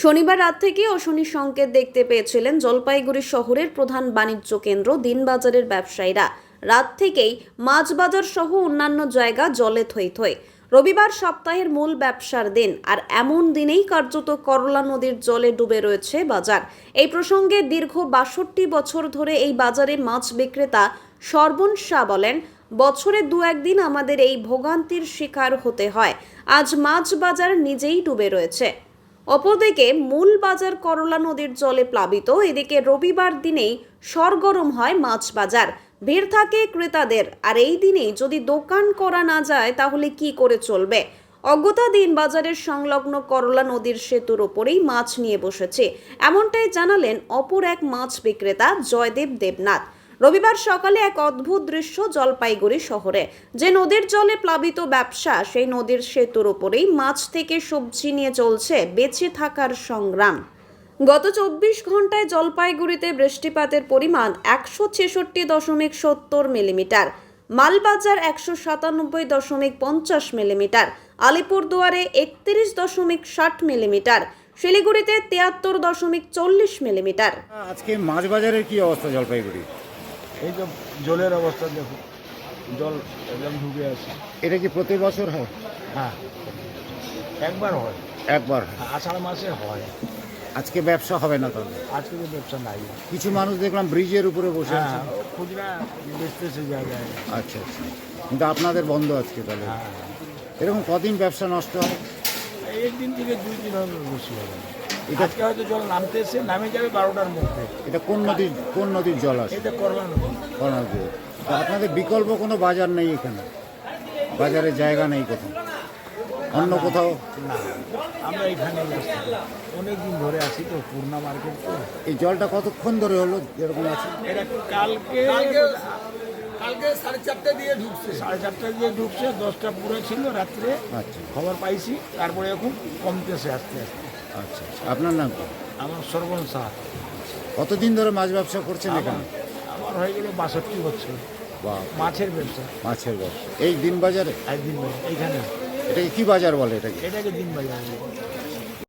শনিবার রাত থেকে অশনি সংকেত দেখতে পেয়েছিলেন জলপাইগুড়ি শহরের প্রধান বাণিজ্য কেন্দ্র দিনবাজারের ব্যবসায়ীরা। রাত থেকেই মাছ বাজার সহ অন্যান্য জায়গা জলে থই থই। রবিবার সপ্তাহের মূল ব্যবসার দিন, আর এমন দিনেই কার্যত করলা নদীর জলে ডুবে রয়েছে বাজার। এই প্রসঙ্গে দীর্ঘ ৬২ বছর ধরে এই বাজারে মাছ বিক্রেতা সর্বণ শাহ বলেন, বছরে দু একদিন আমাদের এই ভোগান্তির শিকার হতে হয়। আজ মাছ বাজার নিজেই ডুবে রয়েছে। অপরদিকে মূল বাজার করলা নদীর জলে প্লাবিত। এদিকে রবিবার দিনেই সরগরম হয় মাছ বাজার, ভিড় থাকে ক্রেতাদের। আর এই দিনেই যদি দোকান করা না যায় তাহলে কি করে চলবে? অজ্ঞতা দিন বাজারের সংলগ্ন করলা নদীর সেতুর ওপরেই মাছ নিয়ে বসেছে, এমনটাই জানালেন অপর এক মাছ বিক্রেতা জয়দেব দেবনাথ। রবিবার সকালে এক অদ্ভুত দৃশ্য জলপাইগুড়ি শহরে। যে নদীর জলে প্লাবিত ব্যবসা, সেই নদীর সেতুর উপরেই মাছ থেকে সবজি নিয়ে চলছে বেঁচে থাকার সংগ্রাম। গত ২৪ ঘন্টায় জলপাইগুড়িতে বৃষ্টিপাতের পরিমাণ ১৬৬.৭০ মিলিমিটার, মালবাজার ১৯৭.৫০ মিলিমিটার, আলিপুরদুয়ারে ৩১.৬০ মিলিমিটার, শিলিগুড়িতে ৭৩.৪০ মিলিমিটার। আজকে মাছ বাজারের কি অবস্থা জলপাইগুড়ি? এই তো জলের অবস্থা দেখো, জল একদম ঢুকে আছে। এটা কি প্রতি বছর হয়? হ্যাঁ, একবার হয়, একবার হয়। আষাঢ় মাসে হয়। আজকে ব্যবসা হবে না তাহলে? আজকে তো ব্যবসা নাই। কিছু মানুষ দেখলাম ব্রিজের উপরে বসে আছে। হ্যাঁ, খুচরা বেচতেছে জায়গায়। আচ্ছা আচ্ছা, কিন্তু আপনাদের বন্ধ আজকে তাহলে? হ্যাঁ, এরকম কদিন ব্যবসা নষ্ট হয়? একদিন থেকে ২ দিন হবে, বেশি হবে না। এটা আজকে হয়তো জল নামতেছে, নামে যাবে ১২টার মধ্যে। এটা কোন নদীর জল আছে? এটা করলাম না। করোনা দিয়ে। তো আপনাদের বিকল্প কোনো বাজার নেই এখানে? বাজারে জায়গা নেই কোথাও? অন্য কোথাও? না, আমরা এখানে অনেক দিন ধরে আছি তো, পূর্ণা মার্কেট তো। এই জলটা কতক্ষণ ধরে হলো এরকম আছে? এটা কালকে 4:30 দিয়ে ঢুকছে। 4:30 দিয়ে ঢুকছে, 10টা পুরো ছিল রাত্রে। আচ্ছা খবর পাইছি, তারপরে এখন কমতেছে আস্তে আস্তে। আচ্ছা আচ্ছা। আপনার নাম কি? আমার সর্বন শাহ। কতদিন ধরে মাছ ব্যবসা করছেন এখানে? আমার হয়ে গেল ৬২ বছর। বা মাছের ব্যবসা। মাছের ব্যবসা এই দিন বাজারে? একদিন এইখানে এটাকে কি বাজার বলে? এটাকে দিন বাজার।